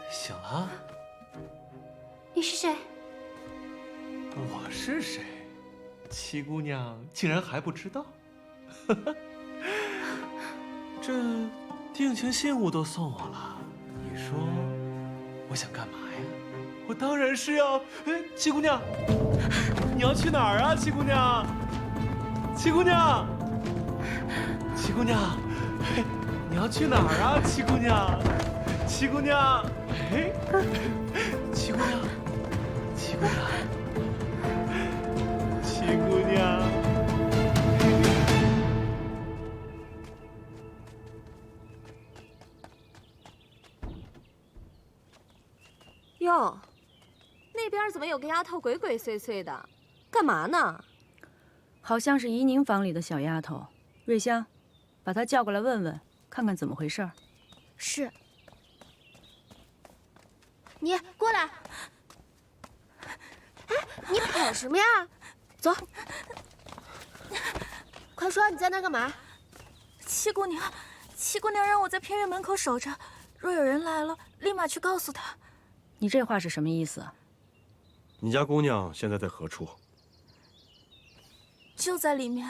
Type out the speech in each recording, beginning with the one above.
醒了？你是谁？我是谁？七姑娘竟然还不知道？这定情信物都送我了，你说我想干嘛呀？我当然是要……哎，七姑娘，你要去哪儿啊？七姑娘，七姑娘，七姑娘，嘿，你要去哪儿啊？七姑娘，七姑娘，嘿，七姑娘，七姑娘，七姑娘。哟，那边怎么有个丫头鬼鬼祟祟的？干嘛呢？好像是怡宁房里的小丫头。瑞香，把她叫过来问问，看看怎么回事。是。你过来。哎，你跑什么呀？走。快说，你在那干嘛？七姑娘让我在偏院门口守着，若有人来了，立马去告诉她。你这话是什么意思？你家姑娘现在在何处？就在里面。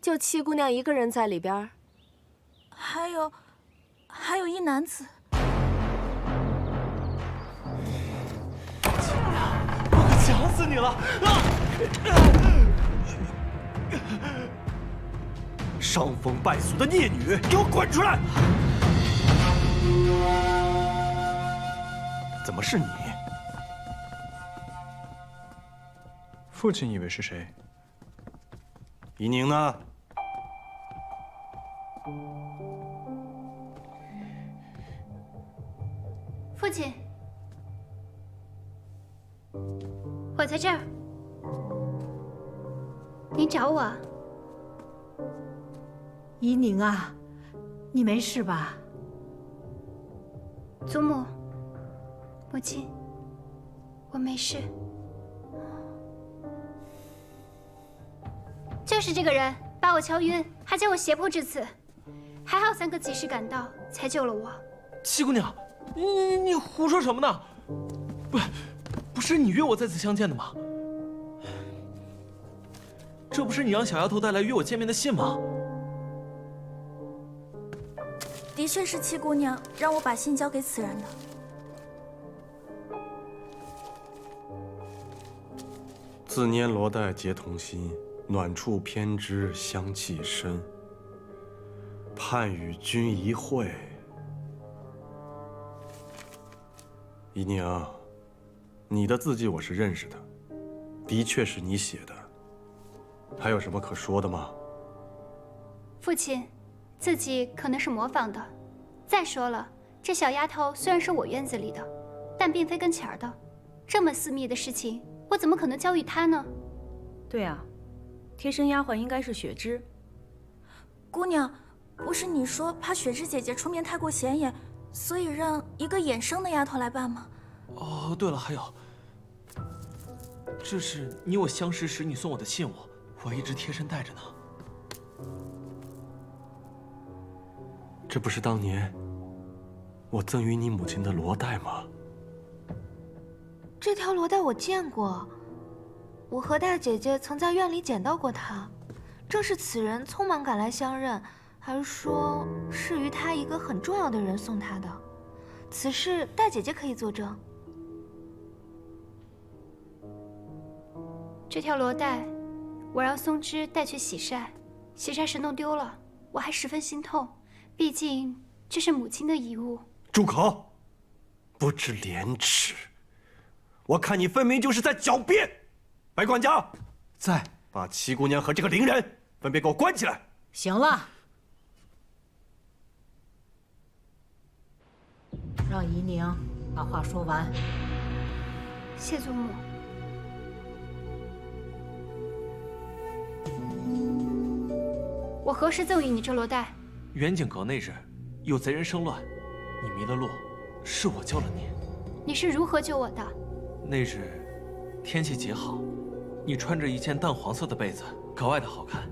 就七姑娘一个人在里边？还有一男子。七姑娘，我可想死你了！伤风败俗的孽女，给我滚出来！怎么是你？父亲以为是谁？怡宁呢？父亲，我在这儿。您找我？怡宁啊，你没事吧？祖母，母亲，我没事。就是这个人把我敲晕，还将我胁迫至此，还好3个及时赶到，才救了我。七姑娘，你胡说什么呢？不是你约我在此相见的吗？这不是你让小丫头带来约我见面的信吗？的确是七姑娘让我把信交给此人的。自拈罗带结同心，暖处偏知香气深。盼与君一会。怡宁，你的字迹我是认识的，的确是你写的。还有什么可说的吗？父亲，字迹可能是模仿的。再说了，这小丫头虽然是我院子里的，但并非跟前儿的。这么私密的事情，我怎么可能交与她呢？对啊，贴身丫鬟应该是雪芝。姑娘，不是你说怕雪芝姐姐出面太过显眼，所以让一个衍生的丫头来办吗？哦，对了，还有，这是你我相识时你送我的信物，我一直贴身带着呢。这不是当年我赠予你母亲的罗带吗？这条罗带我见过，我和大姐姐曾在院里捡到过它，正是此人匆忙赶来相认，还说是于他一个很重要的人送他的。此事大姐姐可以作证。这条罗带，我让松枝带去洗晒，洗晒时弄丢了，我还十分心痛。毕竟这是母亲的遗物。住口！不知廉耻！我看你分明就是在狡辩。白管家，在，把七姑娘和这个伶人分别给我关起来。行了，让怡宁把话说完。谢祖母。我何时赠予你这罗带？远景阁那日，有贼人生乱，你迷了路，是我救了你。你是如何救我的？那日天气极好，你穿着一件淡黄色的被子，格外的好看。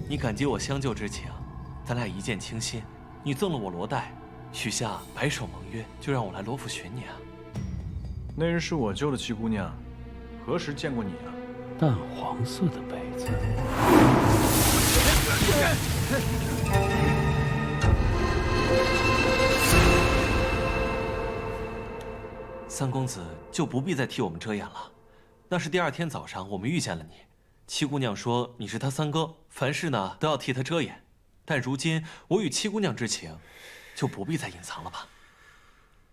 你感激我相救之情，咱俩一见倾心。你赠了我罗带，许下白首盟约，就让我来罗府寻你啊。那日是我救了七姑娘，何时见过你啊？淡黄色的被子。三公子就不必再替我们遮掩了。那是第二天早上我们遇见了你，七姑娘说你是她三哥，凡事呢都要替她遮掩。但如今我与七姑娘之情，就不必再隐藏了吧。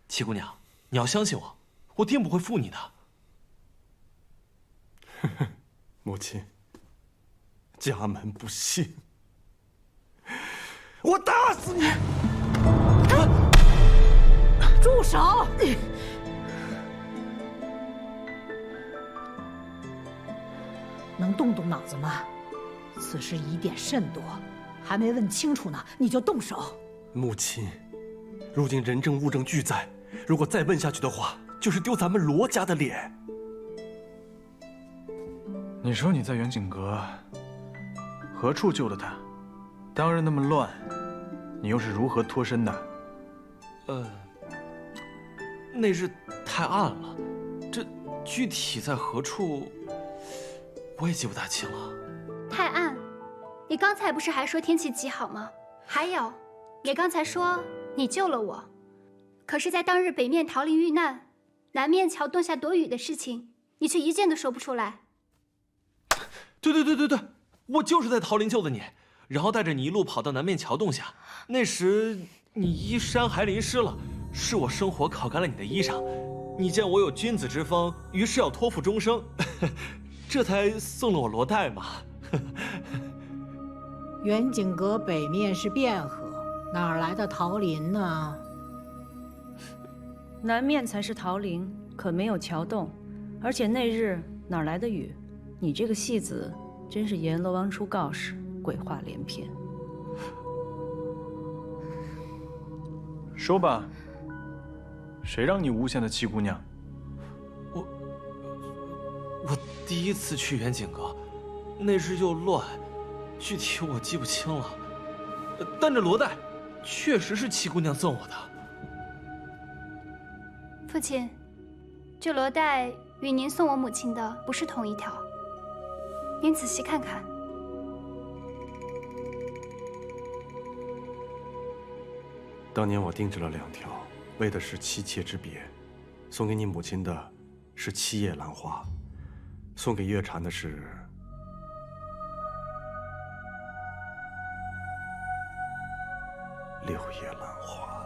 七姑娘，你要相信我，我定不会负你的。母亲，家门不幸，我打死你！住手！能动动脑子吗？此事疑点甚多，还没问清楚呢，你就动手。母亲，如今人证物证俱在，如果再问下去的话，就是丢咱们罗家的脸。你说你在远景阁何处救的他？当日那么乱，你又是如何脱身的？那日太暗了，这具体在何处，我也记不大清了。太暗，你刚才不是还说天气极好吗？还有，你刚才说你救了我，可是，在当日北面桃林遇难，南面桥洞下躲雨的事情，你却一件都说不出来。对，我就是在桃林救的你，然后带着你一路跑到南面桥洞下。那时你衣衫还淋湿了，是我生火烤干了你的衣裳。你见我有君子之风，于是要托付终生，这才送了我罗带嘛。远景阁北面是汴河，哪儿来的桃林呢？南面才是桃林，可没有桥洞，而且那日哪来的雨？你这个戏子，真是阎罗王出告示，鬼话连篇。说吧，谁让你诬陷的七姑娘？我第一次去远景阁，那日又乱，具体我记不清了。但这罗带，确实是七姑娘赠我的。父亲，这罗带与您送我母亲的不是同一条，您仔细看看。当年我定制了2条，为的是妻妾之别。送给你母亲的是7叶兰花，送给月蝉的是6叶兰花。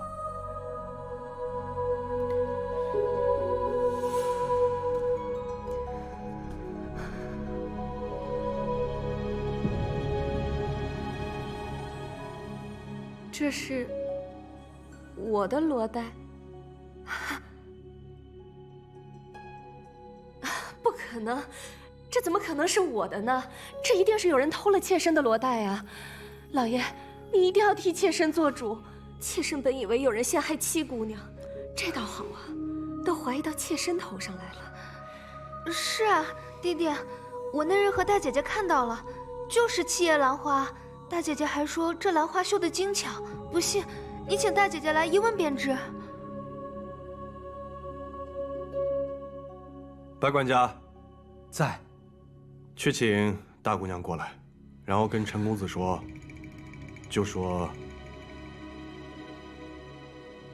这是我的罗带，不可能，这怎么可能是我的呢？这一定是有人偷了妾身的罗带啊！老爷，你一定要替妾身做主。妾身本以为有人陷害七姑娘，这倒好啊，都怀疑到妾身头上来了。是啊，弟弟，我那日和大姐姐看到了，就是7叶兰花。大姐姐还说这兰花绣得精巧，不信你请大姐姐来一问便知。白管家，在。去请大姑娘过来，然后跟陈公子说，就说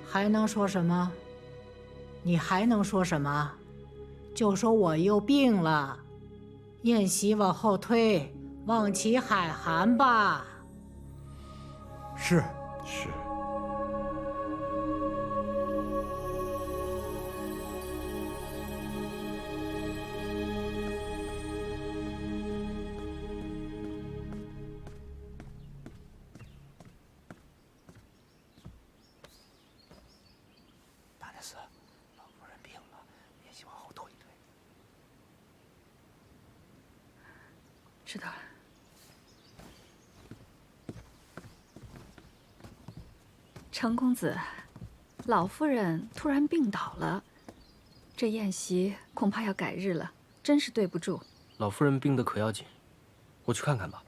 还能说什么？你还能说什么？就说我又病了，宴席往后推，望其海涵吧。是。是。大内司，老夫人病了，宴席往后推一推。知道了。程公子，老夫人突然病倒了，这宴席恐怕要改日了，真是对不住。老夫人病得可要紧，我去看看吧。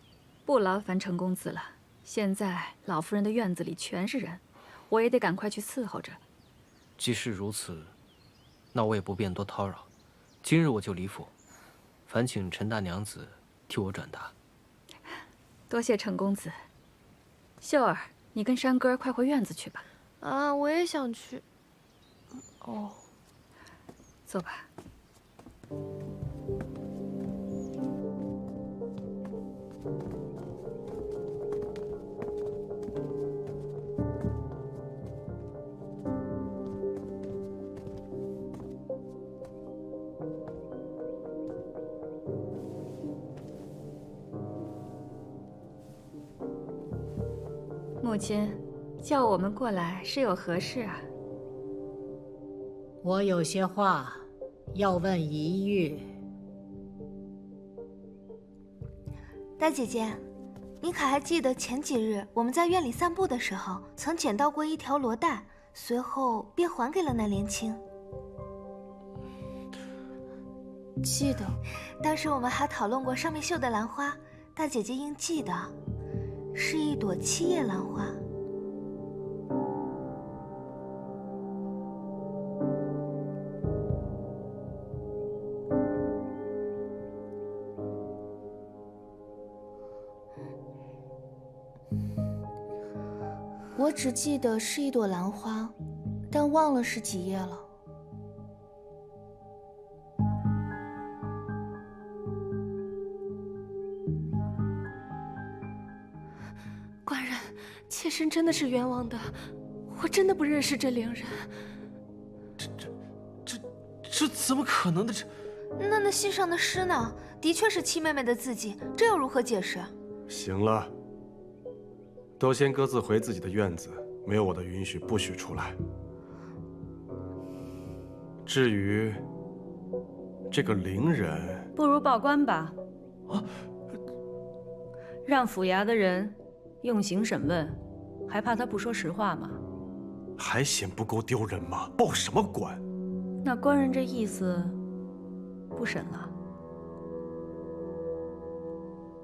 不劳烦程公子了，现在老夫人的院子里全是人，我也得赶快去伺候着。既是如此，那我也不便多叨扰。今日我就离府，烦请陈大娘子替我转达。多谢陈公子。秀儿，你跟山哥快回院子去吧。啊，我也想去。哦，走吧。母亲，叫我们过来是有何事啊？我有些话要问一玉。大姐姐，你可还记得前几日我们在院里散步的时候，曾捡到过一条罗带，随后便还给了那莲青？记得。当时我们还讨论过上面绣的兰花，大姐姐应记得，是一朵7叶兰花。我只记得是一朵兰花，但忘了是几叶了。官人，妾身真的是冤枉的，我真的不认识这伶人。这怎么可能的？那信上的诗呢？的确是七妹妹的字迹，这又如何解释？行了，都先各自回自己的院子，没有我的允许，不许出来。至于这个伶人，不如报官吧。啊，让府衙的人用刑审问，还怕他不说实话吗？还嫌不够丢人吗？报什么官？那官人这意思，不审了。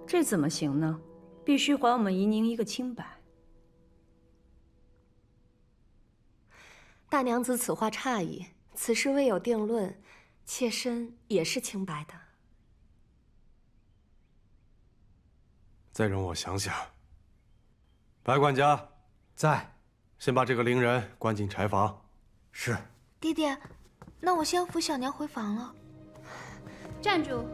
这怎么行呢？必须还我们怡宁一个清白。大娘子此话差矣，此事未有定论，妾身也是清白的。再容我想想。白管家在，先把这个伶人关进柴房。是。爹爹，那我先扶小娘回房了。站住！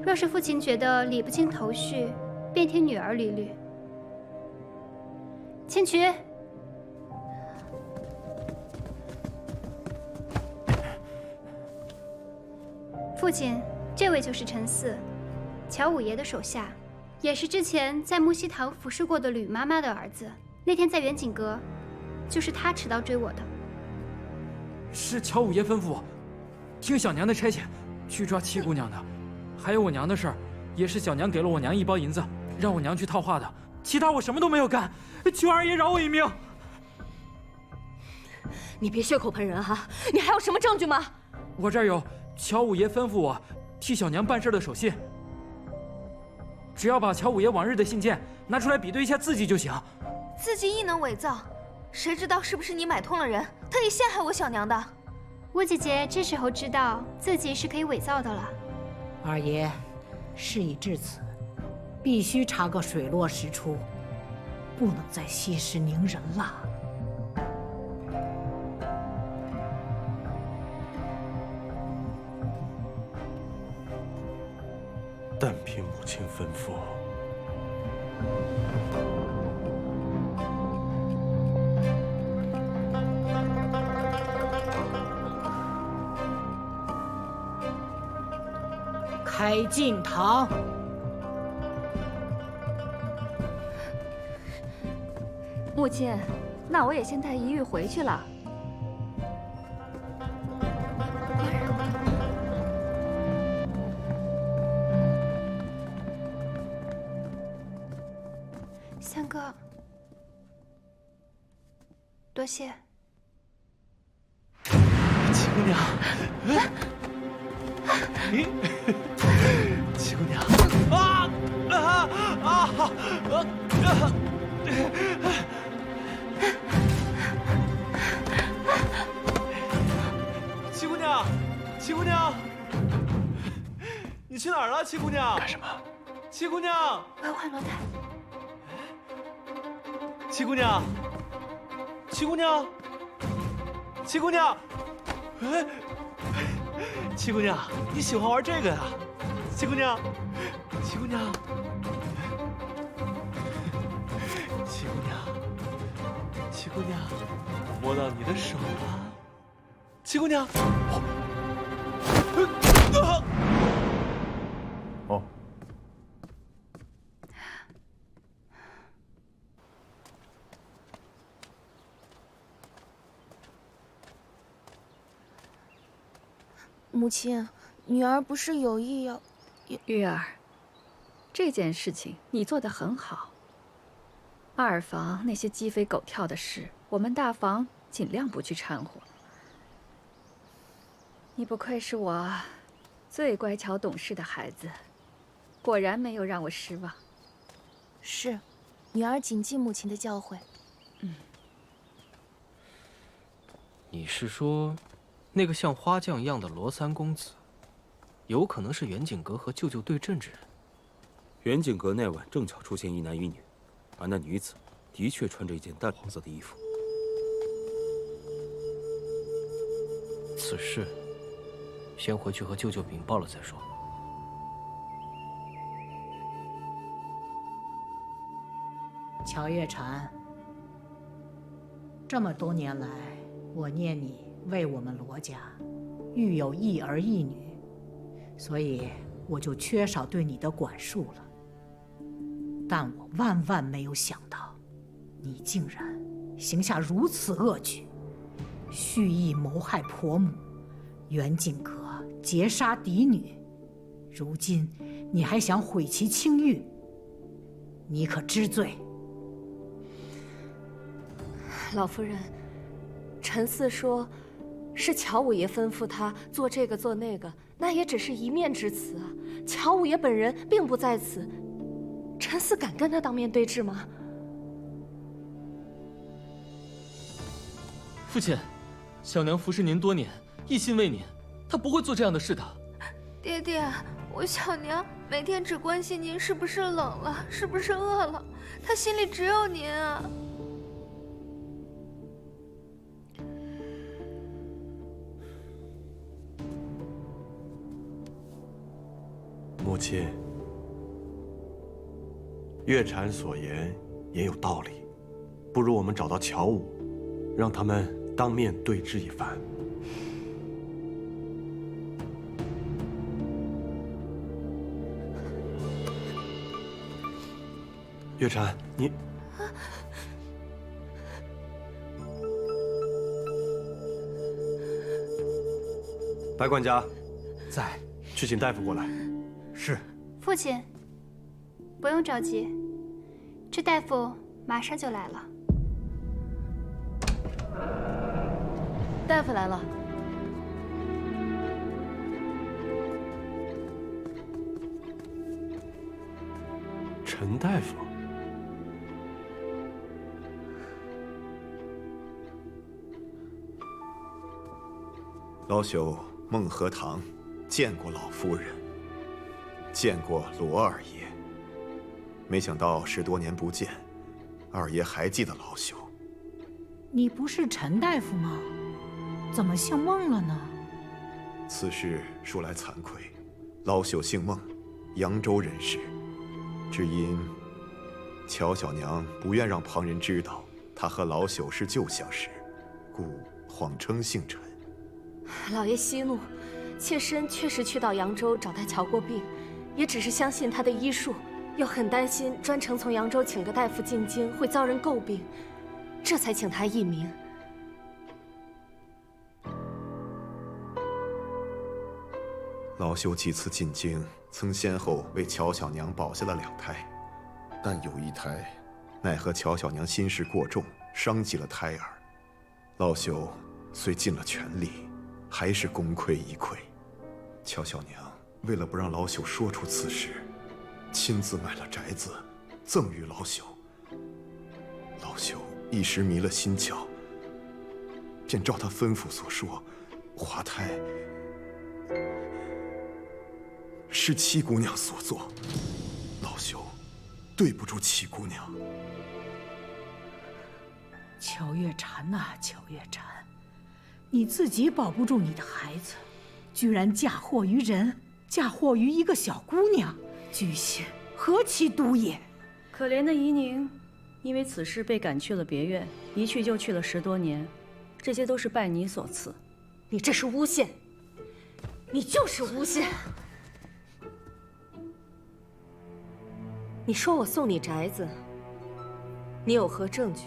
若是父亲觉得理不清头绪，便听女儿理律。千渠，父亲，这位就是陈四，乔五爷的手下，也是之前在木樨堂服侍过的吕妈妈的儿子。那天在远景阁，就是他持刀追我的。是乔五爷吩咐我，听小娘的差遣，去抓七姑娘的。还有我娘的事儿，也是小娘给了我娘1包银子，让我娘去套话的。其他我什么都没有干，求二爷饶我一命。你别血口喷人哈！你还有什么证据吗？我这儿有乔五爷吩咐我替小娘办事的手信，只要把乔五爷往日的信件拿出来比对一下字迹就行。字迹亦能伪造，谁知道是不是你买通了人，特意陷害我小娘的？吴姐姐这时候知道自己是可以伪造的了。二爷，事已至此，必须查个水落石出，不能再息事宁人了。但凭母亲吩咐。开进堂。母亲，那我也先带怡玉回去了。三哥，多谢。七姑娘，七姑娘，啊啊啊啊！七姑娘，七姑娘，你去哪儿了？七姑娘，干什么？七姑娘，我要换楼台。七姑娘，七姑娘，七姑娘，哎，七姑娘，你喜欢玩这个呀？七姑娘，七姑娘，七姑娘，七姑娘，摸到你的手了，七姑娘。哦。母亲，女儿不是有意要……玉儿，这件事情你做得很好。二房那些鸡飞狗跳的事，我们大房尽量不去掺和。你不愧是我最乖巧懂事的孩子，果然没有让我失望。是，女儿谨记母亲的教诲。你是说，那个像花匠一样的罗三公子，有可能是袁景阁和舅舅对阵之人？袁景阁那晚正巧出现一男一女，而那女子的确穿着一件淡黄色的衣服。此事，先回去和舅舅禀报了再说。乔月禅，这么多年来，我念你为我们罗家育有一儿一女，所以我就缺少对你的管束了。但我万万没有想到，你竟然行下如此恶举，蓄意谋害婆母，袁景阁劫杀嫡女，如今你还想毁其清誉，你可知罪？老夫人，陈四说，是乔五爷吩咐他做这个做那个，那也只是一面之词啊。乔五爷本人并不在此，陈四敢跟他当面对质吗？父亲，小娘服侍您多年，一心为您，她不会做这样的事的。爹爹，我小娘每天只关心您是不是冷了，是不是饿了，她心里只有您啊。母亲，月禅所言也有道理，不如我们找到乔武，让他们当面对质一番。月禅，你……白管家，在，去请大夫过来。是。父亲，不用着急，这大夫马上就来了。大夫来了。陈大夫，老朽孟和堂见过老夫人，见过罗二爷，没想到10多年不见，二爷还记得老朽。你不是陈大夫吗？怎么姓孟了呢？此事说来惭愧，老朽姓孟，扬州人士，只因乔小娘不愿让旁人知道她和老朽是旧相识，故谎称姓陈。老爷息怒，妾身确实去到扬州找他瞧过病，也只是相信他的医术，又很担心专程从扬州请个大夫进京会遭人诟病，这才请他议名。老朽几次进京，曾先后为乔小娘保下了2胎，但有一胎，奈何乔小娘心事过重，伤及了胎儿。老朽虽尽了全力，还是功亏一篑。乔小娘为了不让老朽说出此事，亲自买了宅子，赠予老朽，老朽一时迷了心窍，便照他吩咐所说，华胎是七姑娘所做，老朽对不住七姑娘。乔月禅呐，乔月禅，你自己保不住你的孩子，居然嫁祸于人，嫁祸于一个小姑娘，居心何其毒也！可怜的怡宁，因为此事被赶去了别院，一去就去了10多年，这些都是拜你所赐。你这是诬陷，你就是诬陷！你说我送你宅子，你有何证据？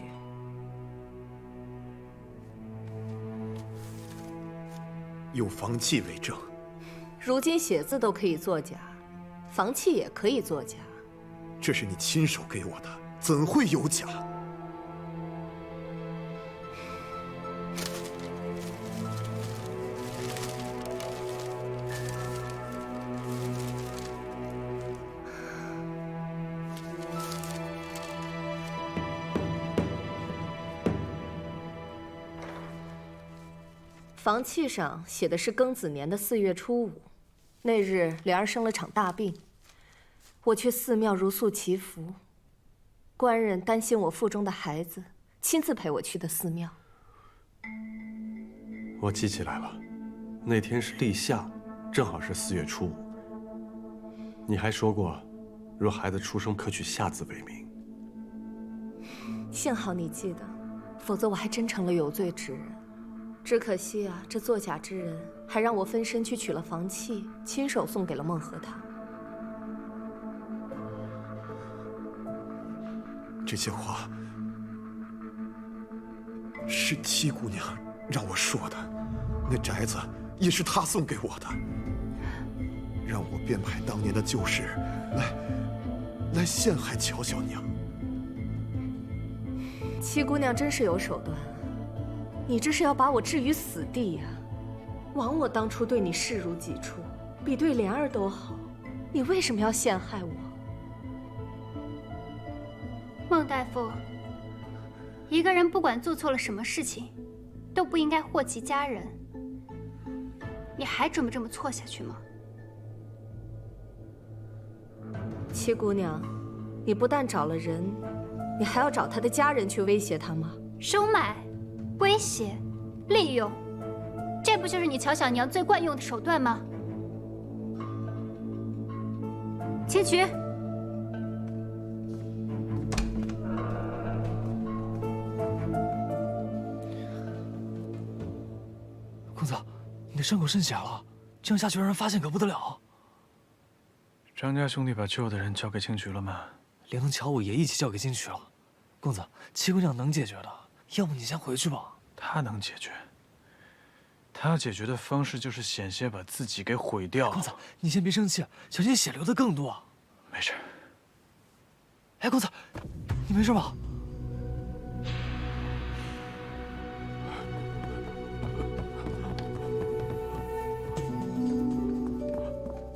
有房契为证。如今写字都可以作假，房契也可以作假。这是你亲手给我的，怎会有假？房契上写的是庚子年的4月初5，那日莲儿生了场大病，我去寺庙如素祈福，官人担心我腹中的孩子，亲自陪我去的寺庙。我记起来了，那天是立夏，正好是4月初5。你还说过，若孩子出生可取夏字为名。幸好你记得，否则我还真成了有罪之人。只可惜啊，这作假之人还让我分身去取了房契，亲手送给了孟和他。这些话是七姑娘让我说的，那宅子也是她送给我的，让我编排当年的旧事，来陷害乔小娘。七姑娘真是有手段，你这是要把我置于死地呀！枉我当初对你视如己出，比对莲儿都好，你为什么要陷害我？孟大夫，一个人不管做错了什么事情，都不应该祸及家人。你还准备这么错下去吗？七姑娘，你不但找了人，你还要找他的家人去威胁他吗？收买、威胁、利用，这不就是你乔小娘最惯用的手段吗？请取。公子，你的伤口渗血了，这样下去让人发现可不得了。张家兄弟把救的人交给青渠了吗？连同乔五爷一起交给金渠了。公子，七姑娘能解决的，要不你先回去吧。他能解决，他解决的方式就是险些把自己给毁掉。公子，你先别生气，小心血流的更多。没事。哎，公子，你没事吧？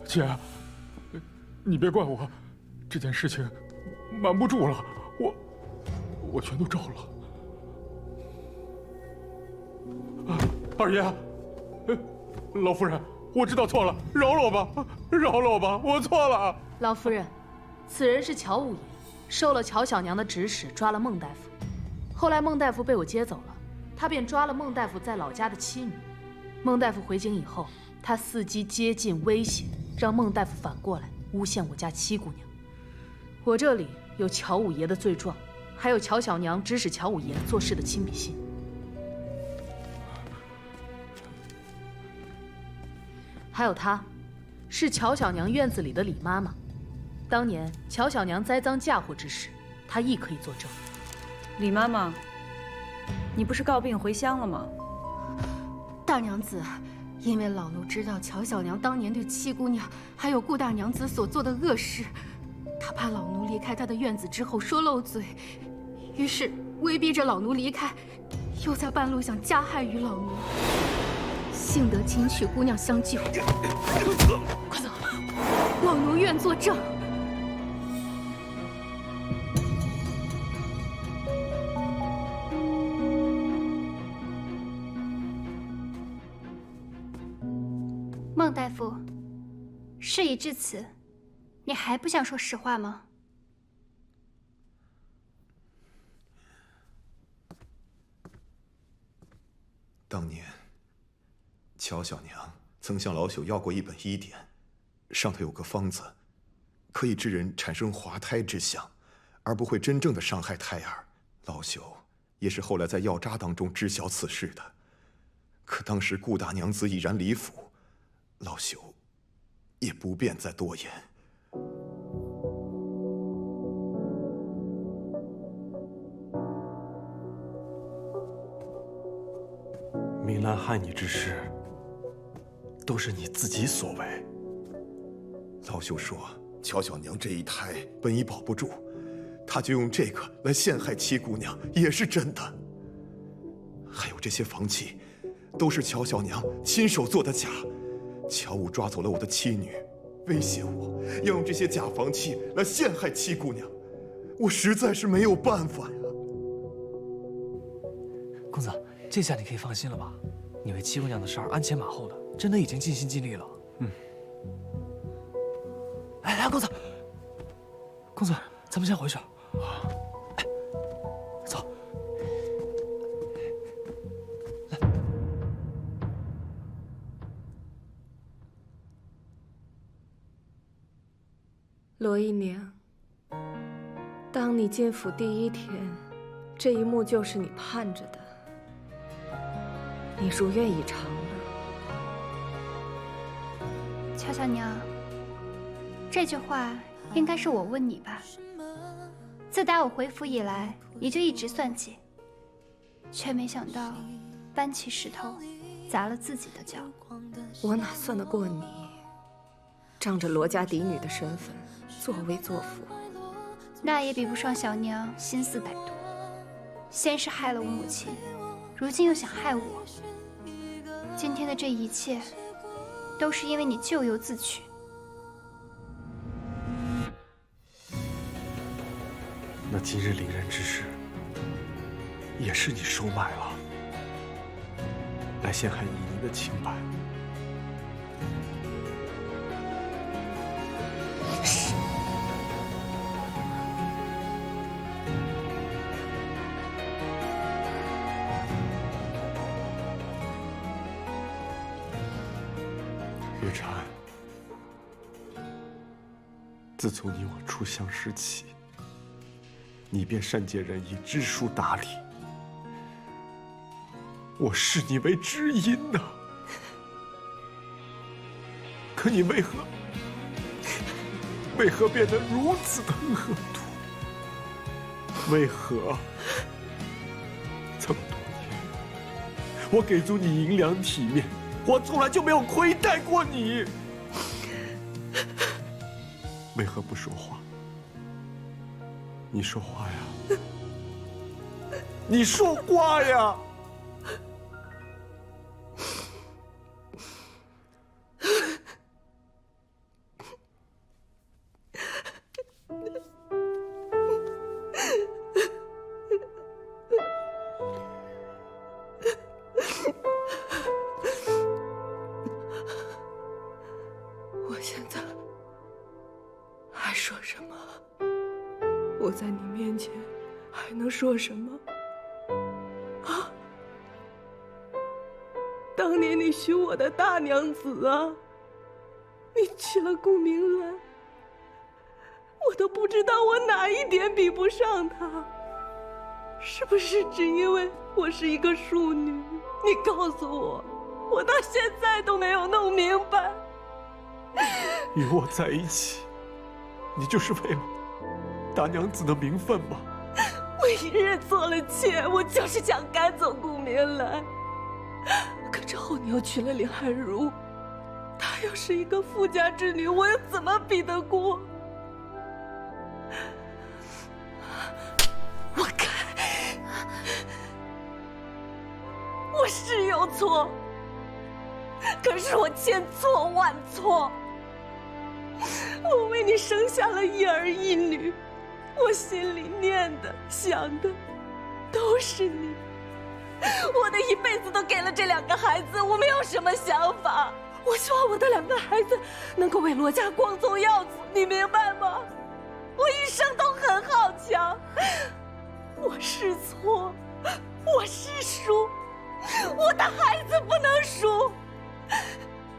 姐，你别怪我，这件事情瞒不住了，我全都招了。二爷，老夫人，我知道错了，饶了我吧，饶了我吧，我错了。老夫人，此人是乔五爷，受了乔小娘的指使抓了孟大夫，后来孟大夫被我接走了，他便抓了孟大夫在老家的妻女。孟大夫回京以后，他伺机接近威胁，让孟大夫反过来诬陷我家七姑娘。我这里有乔五爷的罪状，还有乔小娘指使乔五爷做事的亲笔信。还有她，是乔小娘院子里的李妈妈。当年乔小娘栽赃嫁祸之事，她亦可以作证。李妈妈，你不是告病回乡了吗？大娘子，因为老奴知道乔小娘当年对七姑娘还有顾大娘子所做的恶事，她怕老奴离开她的院子之后说漏嘴，于是威逼着老奴离开，又在半路想加害于老奴。幸得金曲姑娘相救，快走，老奴愿作证。孟大夫，事已至此，你还不想说实话吗？当年，乔小娘曾向老朽要过一本医典，上头有个方子，可以致人产生滑胎之象，而不会真正的伤害胎儿。老朽也是后来在药渣当中知晓此事的。可当时顾大娘子已然离府，老朽也不便再多言。明兰害你之事，都是你自己所为。老朽说，乔小娘这一胎本已保不住，他就用这个来陷害七姑娘，也是真的。还有这些房契，都是乔小娘亲手做的假。乔武抓走了我的妻女，威胁我要用这些假房契来陷害七姑娘，我实在是没有办法呀。公子，这下你可以放心了吧？你为七姑娘的事儿鞍前马后的，真的已经尽心尽力了。来，公子，公子，咱们先回去。哎，走。来，罗姨娘，当你进府第一天，这一幕就是你盼着的。你如愿以偿了。乔小娘，这句话应该是我问你吧？自打我回府以来，你就一直算计，却没想到搬起石头砸了自己的脚。我哪算得过你？仗着罗家嫡女的身份，作威作福，那也比不上小娘心思歹毒。先是害了我母亲，如今又想害我。今天的这一切，都是因为你咎由自取。那今日凌人之事，也是你收买了，来陷害依宁的清白。月禅，自从你我初相识起，你便善解人意，知书达理。我视你为知音呐，可你为何变得如此的恶毒？为何这么多年，我给足你银两体面，我从来就没有亏待过你。为何不说话？你说话呀！你说话呀！我现在还说什么？我在你面前还能说什么？啊！当年你许我的大娘子啊，你娶了顾明兰，我都不知道我哪一点比不上她。是不是只因为我是一个庶女？你告诉我，我到现在都没有弄明白。与我在一起，你就是为了大娘子的名分吗？我一日做了妾，我就是想赶走顾明兰。可之后你又娶了林寒如，她又是一个富家之女，我又怎么比得过？我看我是有错，可是我千错万错。我为你生下了一儿一女，我心里念的想的都是你，我的一辈子都给了这两个孩子，我没有什么想法。我希望我的2个孩子能够为罗家光宗耀祖，你明白吗？我一生都很好强，我是错，我是输，我的孩子不能输。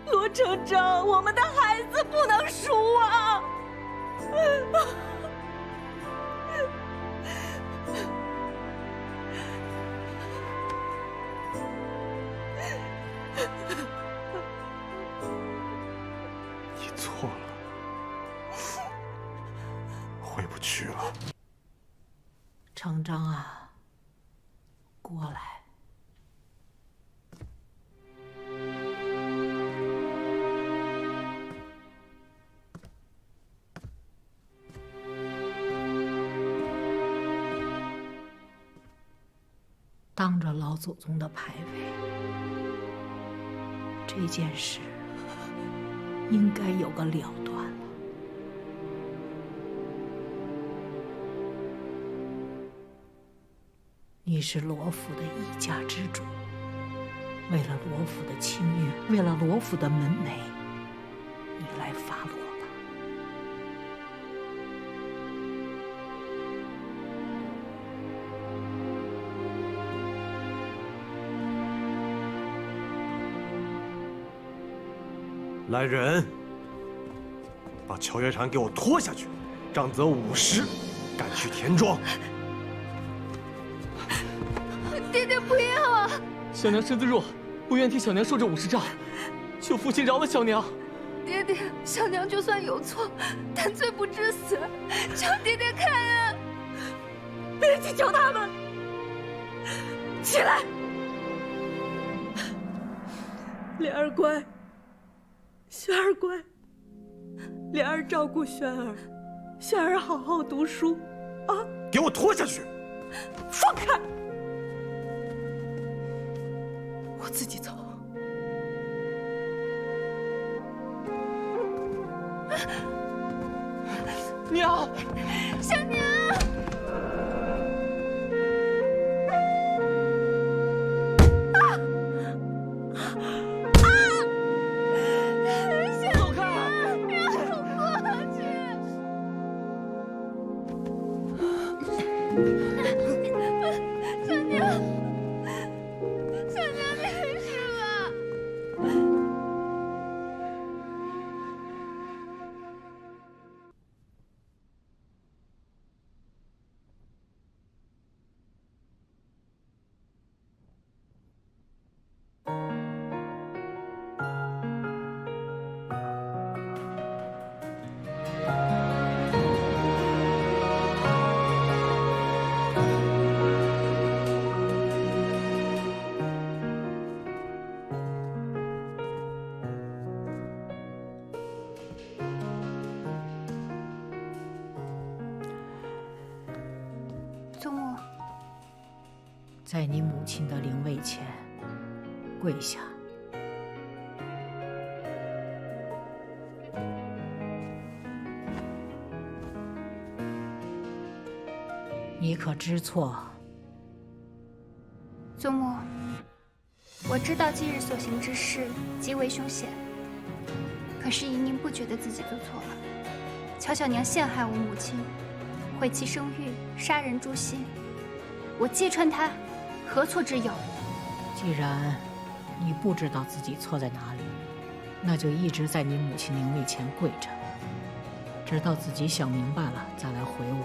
罗成章，我们的孩子不能输啊！你错了，回不去了。成章啊，过来。当着老祖宗的牌位，这件事应该有个了断了。你是罗府的一家之主，为了罗府的清誉，为了罗府的门楣，你来发落吧。来人，把乔月禅给我拖下去，杖责50，赶去田庄。爹爹不要啊！小娘身子弱，不愿替小娘受这50杖，求父亲饶了小娘。爹爹，小娘就算有错，但罪不至死，求爹爹开恩！别去求他们，起来，莲儿乖。萱儿乖，莲儿照顾萱儿，萱儿好好读书，啊！给我拖下去！放开！我自己走。娘，小娘。祖母，在你母亲的灵位前跪下。你可知错？祖母，我知道今日所行之事极为凶险，可是宜宁不觉得自己做错了。乔小娘陷害我母亲，毁其声誉，杀人诛心，我揭穿她，何错之有？既然你不知道自己错在哪里，那就一直在你母亲灵位前跪着，直到自己想明白了再来回我。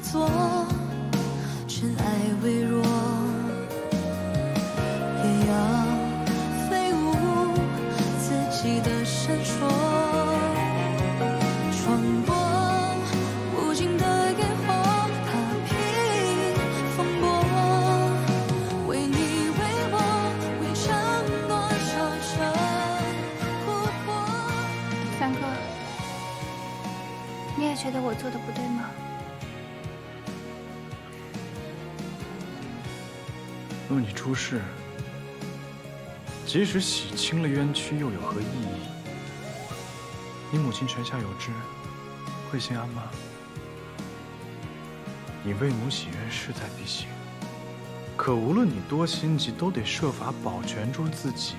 做尘埃微弱，也要飞舞自己的闪烁，穿过无尽的烟火，踏平风波，为你为我为承诺烧成琥珀。三哥，你也觉得我做的不对吗？若你出事，即使洗清了冤屈，又有何意义？你母亲泉下有知，会心安吗？你为母洗冤势在必行，可无论你多心急，都得设法保全住自己。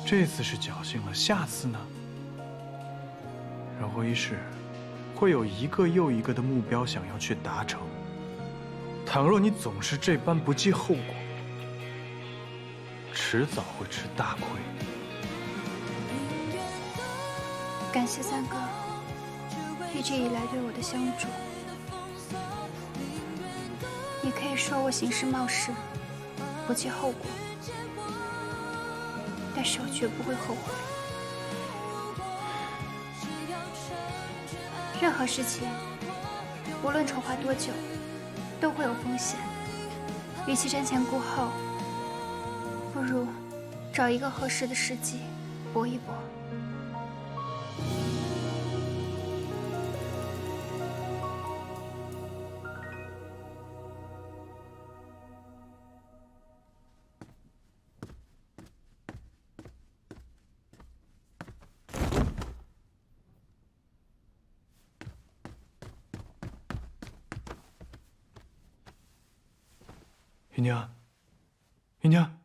这次是侥幸了，下次呢？人活一世，会有一个又一个的目标想要去达成。倘若你总是这般不计后果，迟早会吃大亏。感谢三哥一直以来对我的相助。你可以说我行事冒失，不计后果，但是我绝不会后悔。任何事情，无论筹划多久，都会有风险。与其瞻前顾后，不如找一个合适的时机搏一搏。姨娘，姨娘，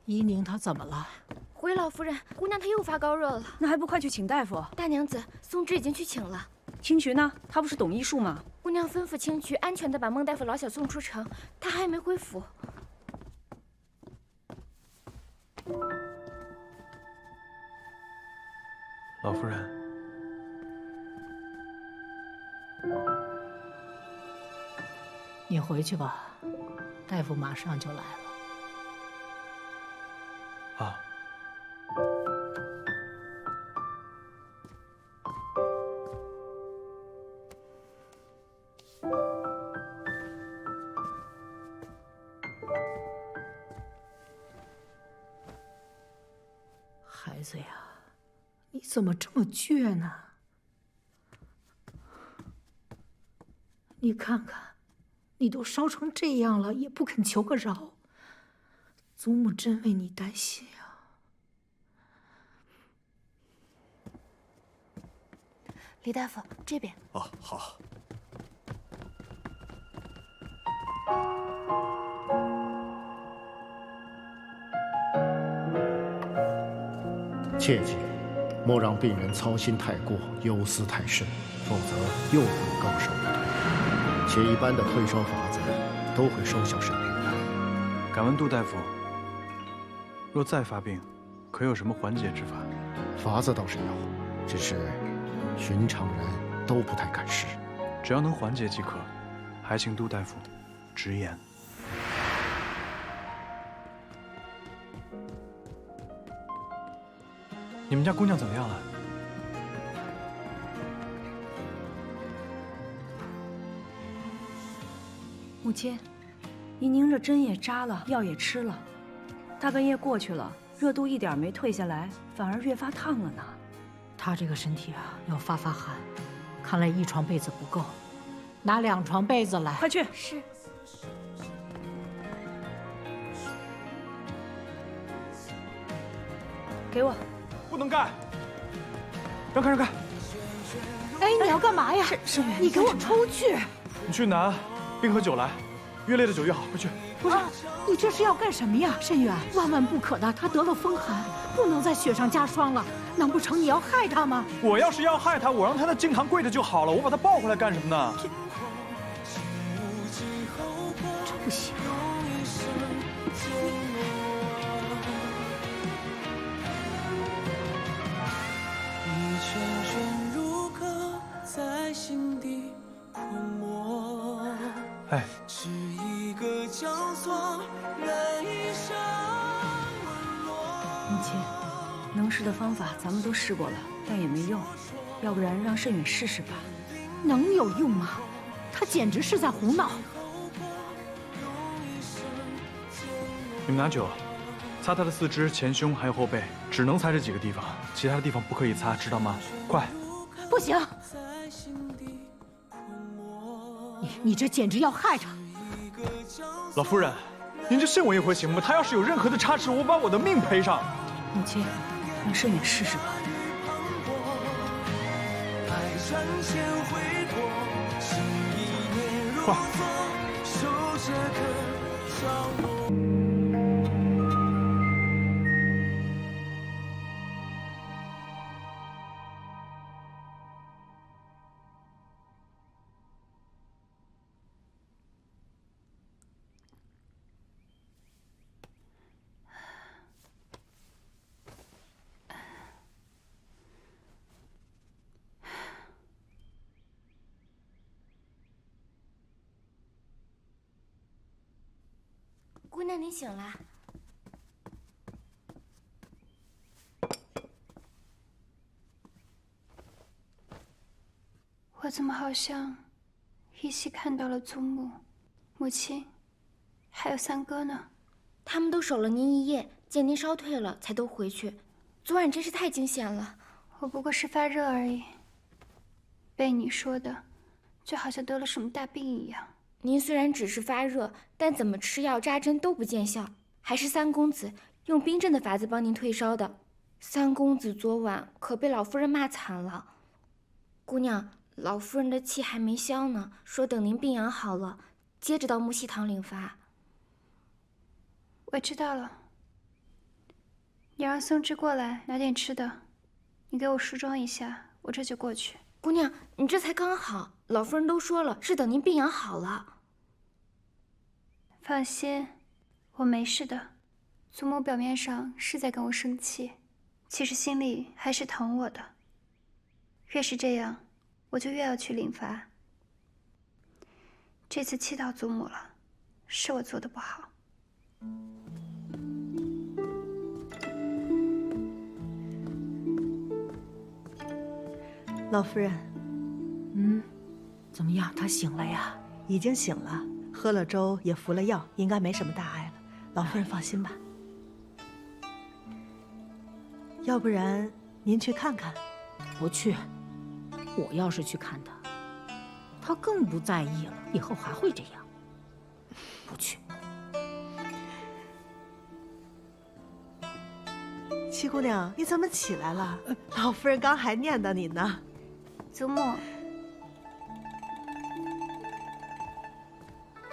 依宁她怎么了？回老夫人，姑娘她又发高热了，那还不快去请大夫？大娘子，松枝已经去请了。青渠呢？她不是懂医术吗？姑娘吩咐青渠安全地把孟大夫老小送出城，他还没回府。老夫人。你回去吧，大夫马上就来了。啊。孩子呀，你怎么这么倔呢？你看看。你都烧成这样了，也不肯求个饶，祖母真为你担心啊！李大夫，这边。哦，好。切记，莫让病人操心太过，忧思太甚，否则又会高烧不退。且一般的退烧法子都会收效甚平的。敢问杜大夫，若再发病，可有什么缓解之法？法子倒是有，只是寻常人都不太敢试。只要能缓解即可，还请杜大夫直言。你们家姑娘怎么样了？母亲，依宁这针也扎了，药也吃了，大半夜过去了，热度一点没退下来，反而越发烫了呢。她这个身体啊，要发寒，看来一床被子不够，拿2床被子来。快去！是。给我。不能干！让开，让开！哎，你要干嘛呀？盛远，你给我出去！你去拿冰和酒来，越烈的酒越好，快去！不是，你这是要干什么呀，申远？万万不可的，他得了风寒，不能在雪上加霜了。难不成你要害他吗？我要是要害他，我让他在经堂跪着就好了，我把他抱回来干什么呢？这不行。哎，母亲，能试的方法咱们都试过了，但也没用，要不然让盛远试试吧。能有用吗？他简直是在胡闹。你们拿酒，擦他的四肢、前胸还有后背，只能擦这几个地方，其他的地方不可以擦，知道吗？快！不行！你这简直要害他！老夫人，您就信我一回行吗？他要是有任何的差池，我把我的命赔上。母亲，你顺眼试试吧。快！姑娘，你醒了。我怎么好像依稀看到了祖母、母亲，还有三哥呢？他们都守了您一夜，见您烧退了，才都回去。昨晚真是太惊险了。我不过是发热而已，被你说的，就好像得了什么大病一样。您虽然只是发热，但怎么吃药扎针都不见效，还是三公子用冰镇的法子帮您退烧的。三公子昨晚可被老夫人骂惨了。姑娘，老夫人的气还没消呢，说等您病养好了，接着到木樨堂领罚。我知道了，你让松枝过来拿点吃的，你给我梳妆一下，我这就过去。姑娘，你这才刚好，老夫人都说了，是等您病养好了。放心，我没事的。祖母表面上是在跟我生气，其实心里还是疼我的。越是这样，我就越要去领罚。这次气到祖母了，是我做的不好。老夫人，怎么样？他醒了呀？已经醒了，喝了粥，也服了药，应该没什么大碍了。老夫人放心吧。要不然您去看看？不去。我要是去看他，他更不在意了，以后还会这样。不去。七姑娘，你怎么起来了？老夫人刚还念叨你呢。祖母，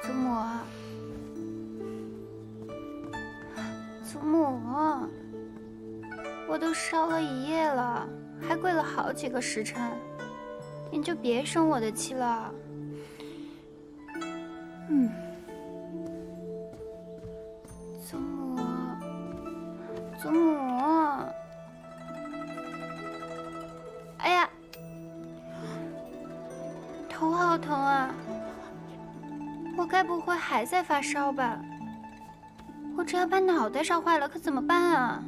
祖母，祖母，我都烧了一夜了，还跪了好几个时辰，您就别生我的气了。祖母，祖母，哎呀！头好疼啊！我该不会还在发烧吧？我这要把脑袋烧坏了，可怎么办啊？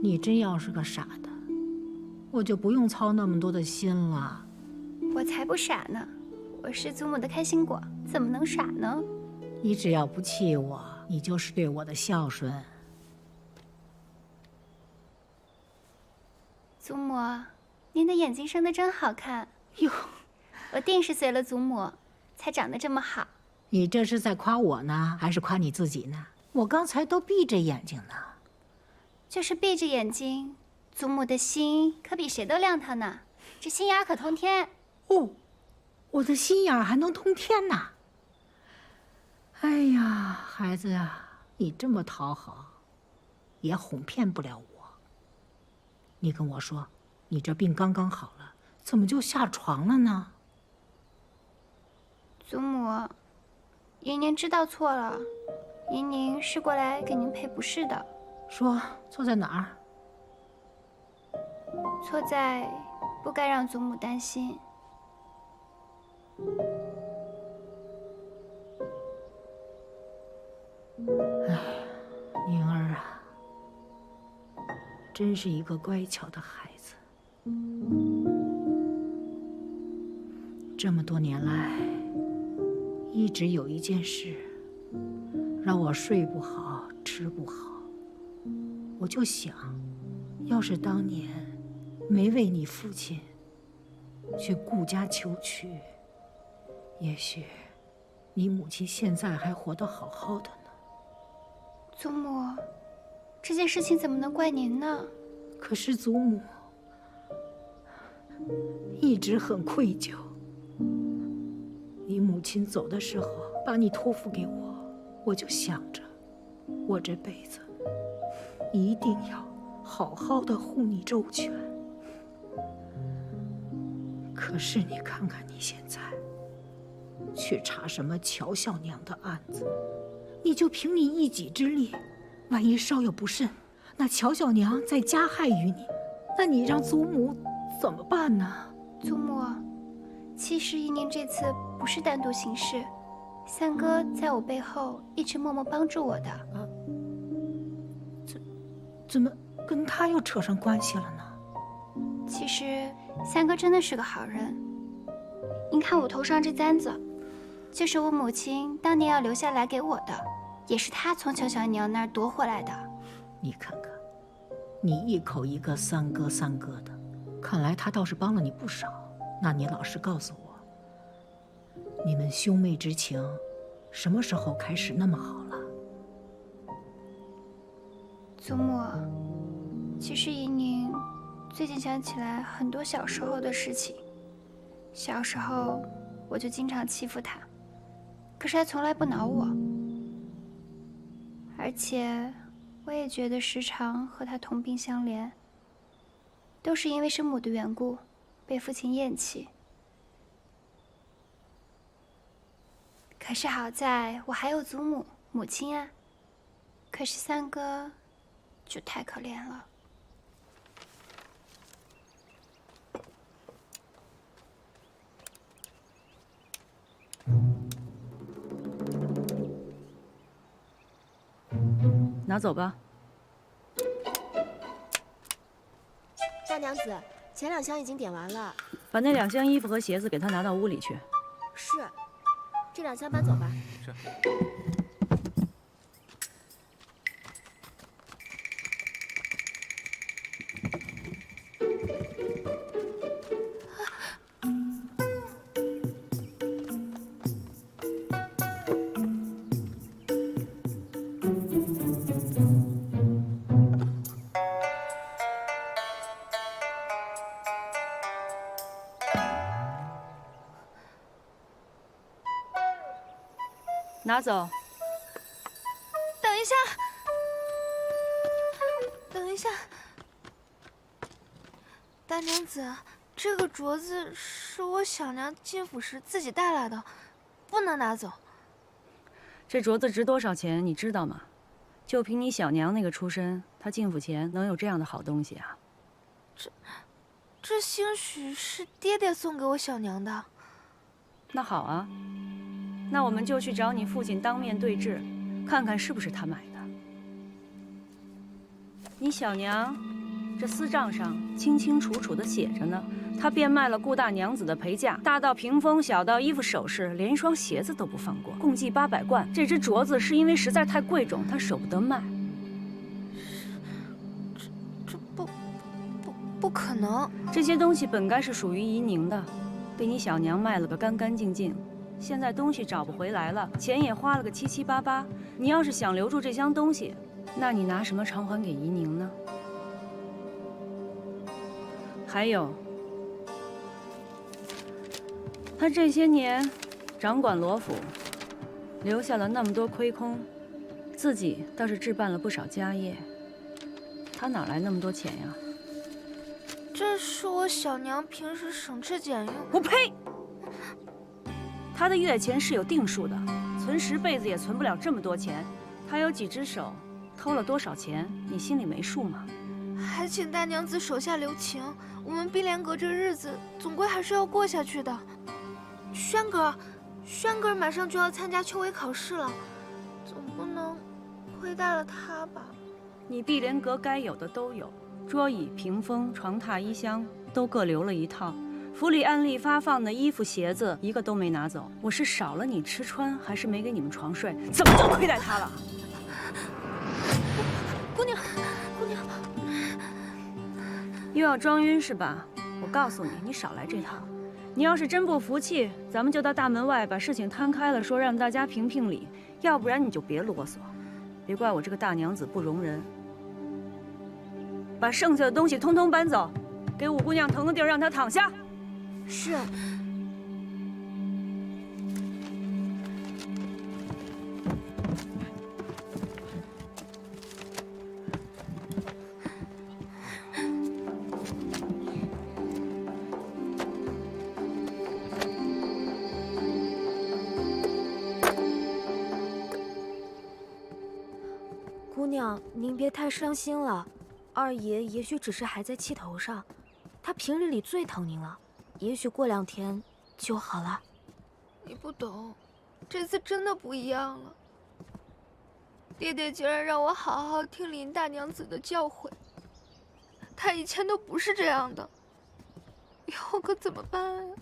你真要是个傻的，我就不用操那么多的心了。我才不傻呢，我是祖母的开心果，怎么能傻呢？你只要不气我，你就是对我的孝顺。祖母，您的眼睛生得真好看哟！我定是随了祖母，才长得这么好。你这是在夸我呢，还是夸你自己呢？我刚才都闭着眼睛呢。就是闭着眼睛，祖母的心可比谁都亮堂呢。这心眼可通天哦！我的心眼还能通天呐！哎呀，孩子呀，你这么讨好，也哄骗不了我。你跟我说，你这病刚刚好了，怎么就下床了呢？祖母，莹莹知道错了，莹莹是过来给您赔不是的。说错在哪儿？错在不该让祖母担心。哎，宁儿啊，真是一个乖巧的孩子。这么多年来，一直有一件事让我睡不好、吃不好。我就想，要是当年没为你父亲去顾家求娶，也许你母亲现在还活得好好的呢。祖母，这件事情怎么能怪您呢？可是祖母一直很愧疚。你母亲走的时候把你托付给我，我就想着，我这辈子一定要好好的护你周全。可是你看看你现在，去查什么乔小娘的案子，你就凭你一己之力，万一稍有不慎，那乔小娘再加害于你，那你让祖母怎么办呢？祖母，其实依宁这次不是单独行事，三哥在我背后一直默默帮助我的。怎么跟他又扯上关系了呢？其实三哥真的是个好人。您看我头上这簪子，就是我母亲当年要留下来给我的，也是她从乔小娘那儿夺回来的。你看看，你一口一个三哥三哥的，看来他倒是帮了你不少。那你老实告诉我，你们兄妹之情什么时候开始那么好了？祖母，其实依宁最近想起来很多小时候的事情。小时候我就经常欺负他，可是他从来不恼我，而且我也觉得时常和他同病相怜，都是因为生母的缘故，被父亲厌弃。可是好在我还有祖母、母亲啊。可是三哥就太可怜了。拿走吧。大娘子，前2箱已经点完了，把那2箱衣服和鞋子给他拿到屋里去。是，这2箱搬走吧。是。拿走。等一下，等一下，大娘子，这个镯子是我小娘进府时自己带来的，不能拿走。这镯子值多少钱，你知道吗？就凭你小娘那个出身，她进府前能有这样的好东西啊？这兴许是爹爹送给我小娘的。那好啊。那我们就去找你父亲当面对质，看看是不是他买的。你小娘这私账上清清楚楚的写着呢，她变卖了顾大娘子的陪嫁，大到屏风，小到衣服首饰，连一双鞋子都不放过，共计800贯。这只镯子是因为实在太贵重，她舍不得卖。这不可能！这些东西本该是属于怡宁的，被你小娘卖了个干干净净。现在东西找不回来了，钱也花了个七七八八。你要是想留住这箱东西，那你拿什么偿还给怡宁呢？还有，他这些年掌管罗府，留下了那么多亏空，自己倒是置办了不少家业。他哪来那么多钱呀？这是我小娘平时省吃俭用。我呸！他的月钱是有定数的，存10辈子也存不了这么多钱。他有几只手，偷了多少钱，你心里没数吗？还请大娘子手下留情，我们碧莲阁这日子总归还是要过下去的。轩哥马上就要参加秋闱考试了，总不能亏待了他吧？你碧莲阁该有的都有，桌椅、屏风、床榻、衣箱都各留了一套。府里按例发放的衣服、鞋子一个都没拿走。我是少了你吃穿，还是没给你们床睡？怎么就亏待他了？姑娘，又要装晕是吧？我告诉你，你少来这套。你要是真不服气，咱们就到大门外把事情摊开了说，让大家评评理。要不然你就别啰嗦，别怪我这个大娘子不容人。把剩下的东西通通搬走，给五姑娘腾个地儿，让她躺下。是。姑娘，您别太伤心了，二爷也许只是还在气头上，他平日里最疼您了，也许过2天就好了。你不懂，这次真的不一样了。爹爹竟然让我好好听林大娘子的教诲，他以前都不是这样的，以后可怎么办呀？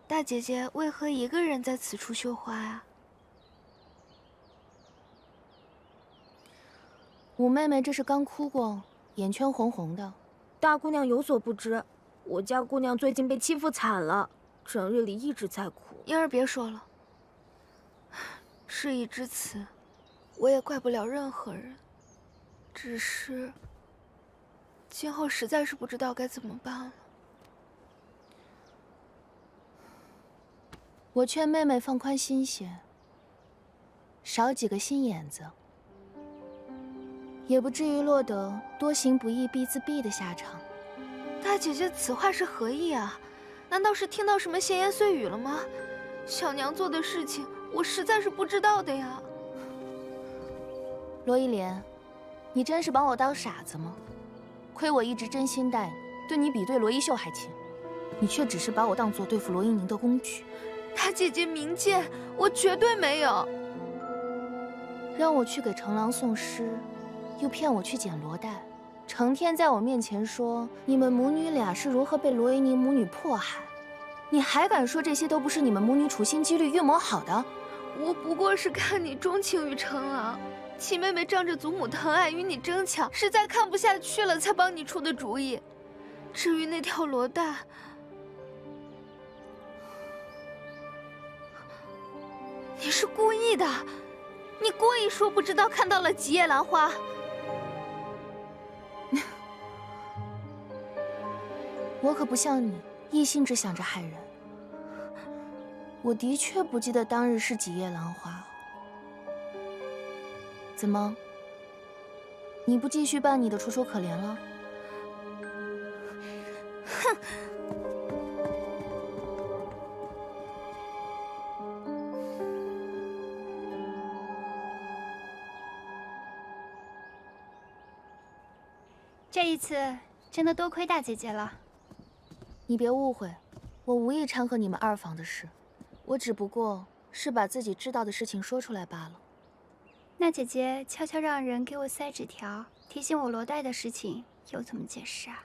大姐姐为何一个人在此处绣花呀？五妹妹这是刚哭过，眼圈红红的。大姑娘有所不知，我家姑娘最近被欺负惨了，整日里一直在哭。英儿别说了，事已至此，我也怪不了任何人，只是今后实在是不知道该怎么办了。我劝妹妹放宽心些，少几个心眼子，也不至于落得多行不义必自毙的下场。大姐姐此话是何意啊？难道是听到什么闲言碎语了吗？小娘做的事情，我实在是不知道的呀。罗一莲，你真是把我当傻子吗？亏我一直真心待你，对你比对罗一秀还亲，你却只是把我当做对付罗一宁的工具。大姐姐明鉴，我绝对没有。让我去给程郎送诗，又骗我去捡罗带，成天在我面前说你们母女俩是如何被罗一宁母女迫害，你还敢说这些都不是你们母女处心积虑预谋好的？我不过是看你钟情于程郎，七妹妹仗着祖母疼爱与你争抢，实在看不下去了才帮你出的主意。至于那条罗带，你是故意的，你故意说不知道看到了吉野兰花。我可不像你，一心只想着害人。我的确不记得当日是几叶兰花。怎么？你不继续扮你的楚楚可怜了？哼！这一次真的多亏大姐姐了。你别误会，我无意掺和你们二房的事，我只不过是把自己知道的事情说出来罢了。那姐姐悄悄让人给我塞纸条，提醒我罗带的事情，又怎么解释啊？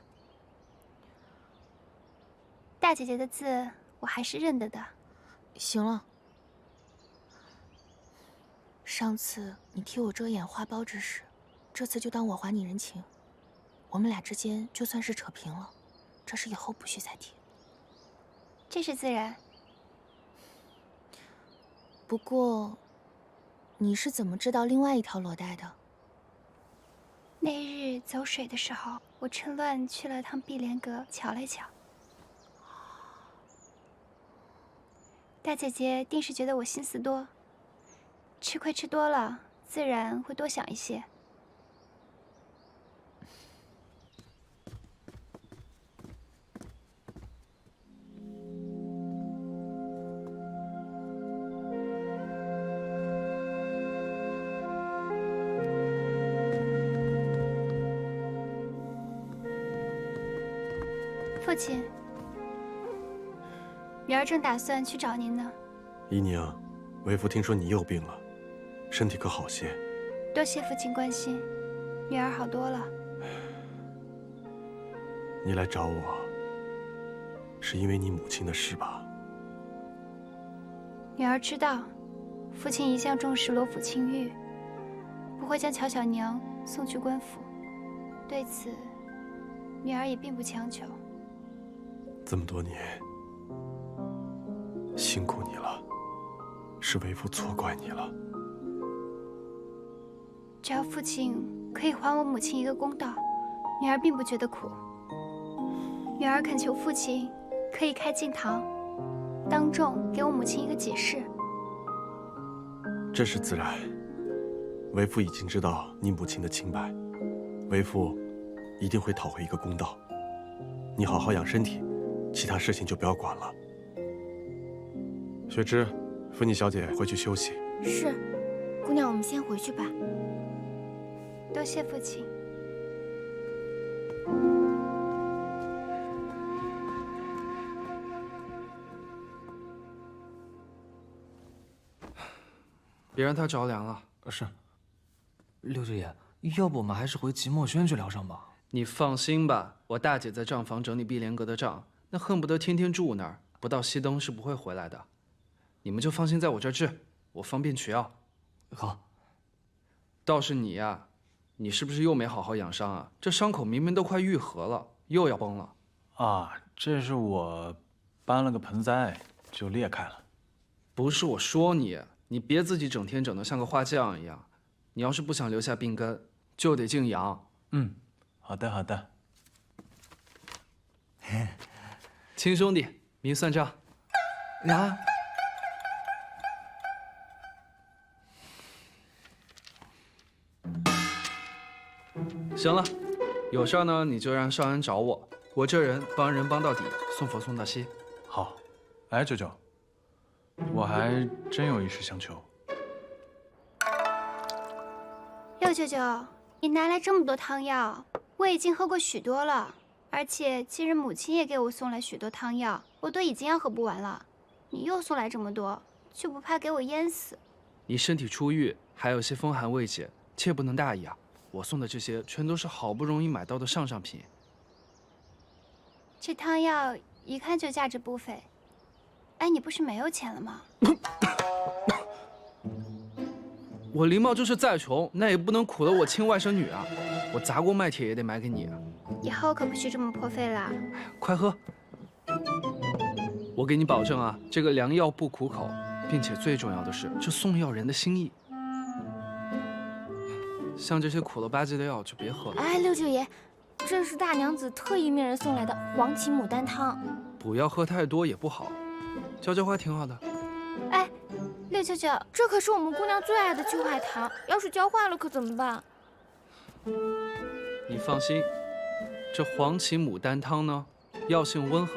大姐姐的字我还是认得的。行了，上次你替我遮掩花苞之事，这次就当我还你人情。我们俩之间就算是扯平了，这事以后不许再提。这是自然。不过，你是怎么知道另外一条罗带的？那日走水的时候，我趁乱去了趟碧莲阁瞧了瞧。大姐姐定是觉得我心思多，吃亏吃多了，自然会多想一些。父亲，女儿正打算去找您呢。姨娘，为父听说你又病了，身体可好些？多谢父亲关心，女儿好多了。你来找我，是因为你母亲的事吧？女儿知道，父亲一向重视罗府清誉，不会将乔小娘送去官府。对此，女儿也并不强求。这么多年，辛苦你了，是为父错怪你了。只要父亲可以还我母亲一个公道，女儿并不觉得苦。女儿恳求父亲可以开敬堂，当众给我母亲一个解释。这是自然，为父已经知道你母亲的清白，为父一定会讨回一个公道。你好好养身体，其他事情就不要管了。雪芝，扶你小姐回去休息。是，姑娘，我们先回去吧。多谢父亲。别让他着凉了。是。六舅爷，要不我们还是回即墨轩去疗伤吧？你放心吧，我大姐在账房整理碧莲阁的账，那恨不得天天住那儿，不到熄灯是不会回来的。你们就放心在我这儿治，我方便取药。好。倒是你呀，你是不是又没好好养伤啊？这伤口明明都快愈合了，又要崩了。啊，这是我搬了个盆栽就裂开了。不是我说你，你别自己整天整得像个花匠一样。你要是不想留下病根，就得静养。嗯，好的好的。亲兄弟，明算账。啊。行了，有事儿呢你就让少安找我，我这人帮人帮到底，送佛送到西。好，哎，舅舅，我还真有一事相求。六舅舅，你拿来这么多汤药，我已经喝过许多了，而且今日母亲也给我送来许多汤药，我都已经要喝不完了。你又送来这么多，就不怕给我淹死？你身体初愈，还有些风寒未解，切不能大意啊。我送的这些全都是好不容易买到的上品。这汤药一看就价值不菲。哎，你不是没有钱了吗？我林茂就是再穷，那也不能苦了我亲外甥女啊！我砸锅卖铁也得买给你。以后可不许这么破费啦！快喝！我给你保证啊，这个良药不苦口，并且最重要的是，这送药人的心意。像这些苦了吧唧的药就别喝了。哎，六舅爷，这是大娘子特意命人送来的黄芪牡丹汤。不要喝太多也不好，浇浇花挺好的。哎，六舅舅，这可是我们姑娘最爱的秋海棠，要是浇坏了可怎么办？你放心，这黄芪牡丹汤呢，药性温和，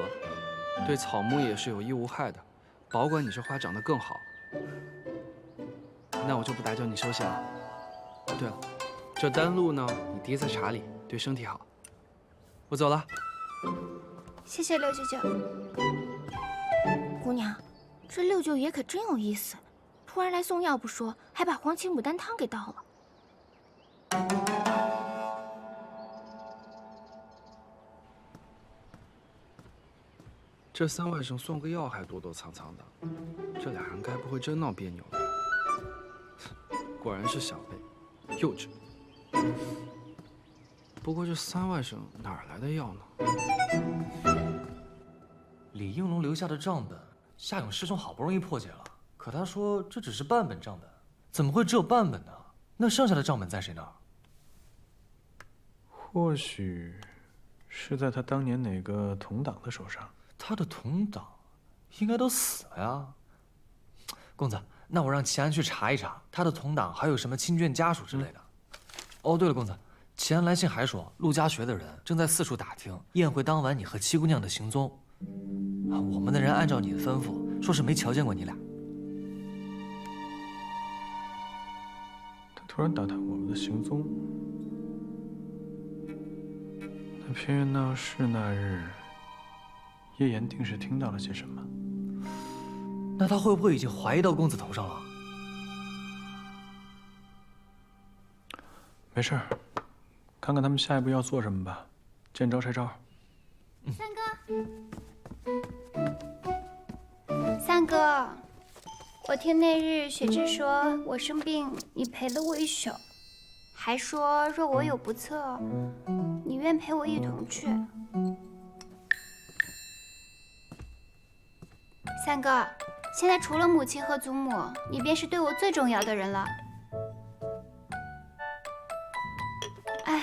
对草木也是有益无害的，保管你这花长得更好。那我就不打搅你休息了。对了，这丹露呢，你滴在茶里，对身体好。我走了。谢谢六舅舅。姑娘，这六舅爷可真有意思，突然来送药不说，还把黄芪牡丹汤给倒了。这三外甥送个药还躲躲藏藏的，这俩人该不会真闹别扭了？果然是小辈，幼稚。不过这三外甥哪儿来的药呢？李应龙留下的账本，夏勇师兄好不容易破解了，可他说这只是半本账本，怎么会只有半本呢？那剩下的账本在谁那儿？或许是在他当年哪个同党的手上。他的同党应该都死了呀。公子，那我让齐安去查一查他的同党还有什么亲眷家属之类的。哦，对了，公子，齐安来信还说陆家学的人正在四处打听宴会当晚你和七姑娘的行踪。我们的人按照你的吩咐，说是没瞧见过你俩。他突然打探我们的行踪，那偏院闹事那日，叶岩定是听到了些什么？那他会不会已经怀疑到公子头上了？没事儿，看看他们下一步要做什么吧，见招拆招。三哥。三哥，我听那日雪芝说我生病，你陪了我一宿，还说若我有不测，你愿陪我一同去。三哥，现在除了母亲和祖母，你便是对我最重要的人了。哎，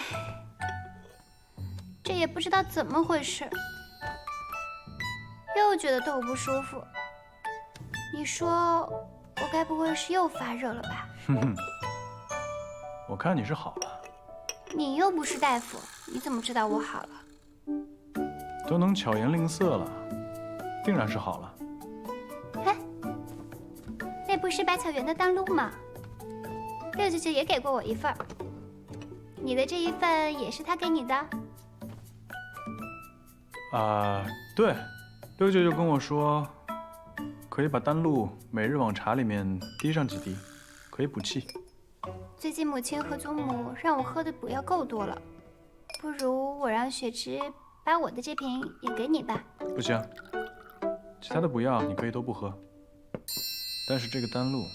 这也不知道怎么回事，又觉得头不舒服。你说我该不会是又发热了吧？哼哼，我看你是好了。你又不是大夫，你怎么知道我好了？都能巧言令色了，定然是好了。那不是百草园的当路吗？六舅舅也给过我一份儿，你的这一份也是他给你的？对，六舅舅跟我说，可以把丹露每日往茶里面滴上几滴，可以补气。最近母亲和祖母让我喝的补药够多了，不如我让雪芝把我的这瓶也给你吧。不行，其他的补药你可以都不喝。但是这个丹露，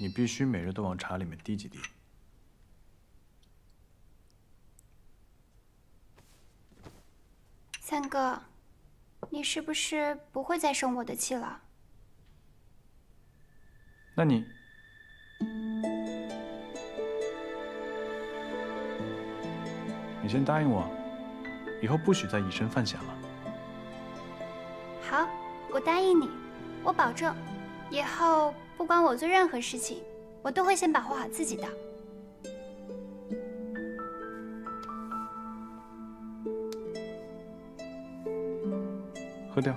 你必须每日都往茶里面滴几滴。三哥，你是不是不会再生我的气了？那你先答应我，以后不许再以身犯险了。好，我答应你，我保证。以后不管我做任何事情，我都会先保护好自己的。喝掉。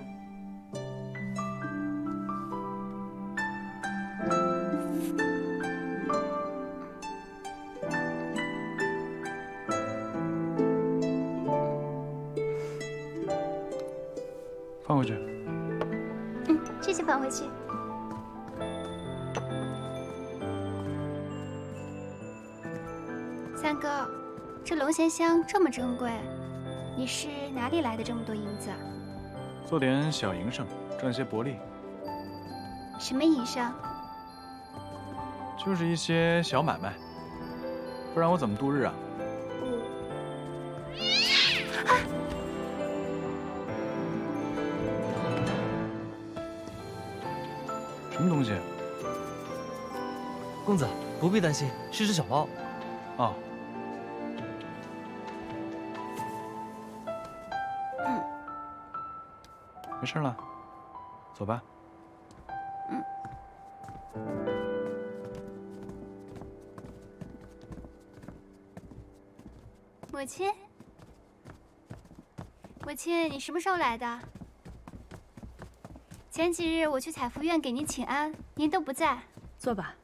放回去。这些放回去。三哥，这龙涎香这么珍贵，你是哪里来的这么多银子？做点小营生，赚些薄利。什么营生？就是一些小买卖，不然我怎么度日啊？什么东西？公子不必担心，是只小猫。哦。没事了，走吧。母亲，母亲，你什么时候来的？前几日我去采福院给您请安，您都不在。坐吧。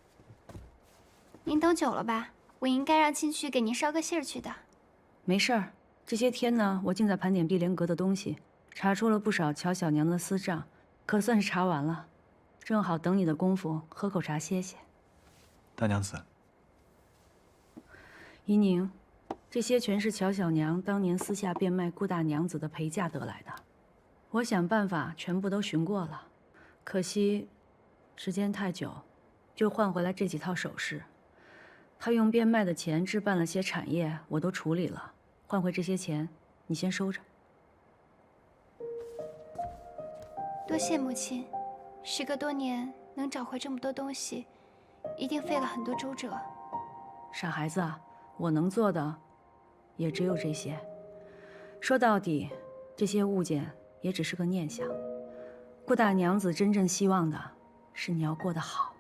您等久了吧？我应该让亲去给您捎个信儿去的。没事儿，这些天呢，我竟在盘点碧莲阁的东西，查出了不少乔小娘的私账，可算是查完了。正好等你的功夫，喝口茶歇歇。大娘子，怡宁，这些全是乔小娘当年私下变卖顾大娘子的陪嫁得来的。我想办法全部都寻过了，可惜时间太久，就换回来这几套首饰。他用变卖的钱置办了些产业，我都处理了，换回这些钱，你先收着。多谢母亲，时隔多年能找回这么多东西，一定费了很多周折。傻孩子啊，我能做的也只有这些。说到底，这些物件也只是个念想。顾大娘子真正希望的是你要过得好。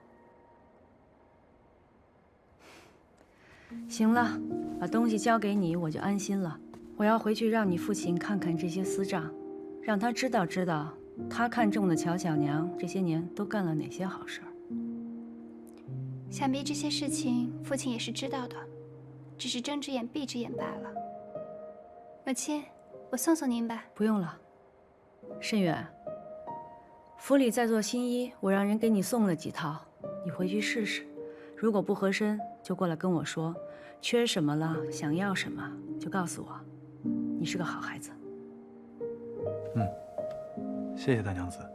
行了，把东西交给你，我就安心了。我要回去让你父亲看看这些私账，让他知道知道他看中的乔小娘这些年都干了哪些好事儿。想必这些事情父亲也是知道的，只是睁只眼闭只眼罢了。母亲，我送送您吧。不用了。慎远，府里在做新衣，我让人给你送了几套，你回去试试。如果不合身，就过来跟我说，缺什么了，想要什么就告诉我。你是个好孩子。谢谢大娘子。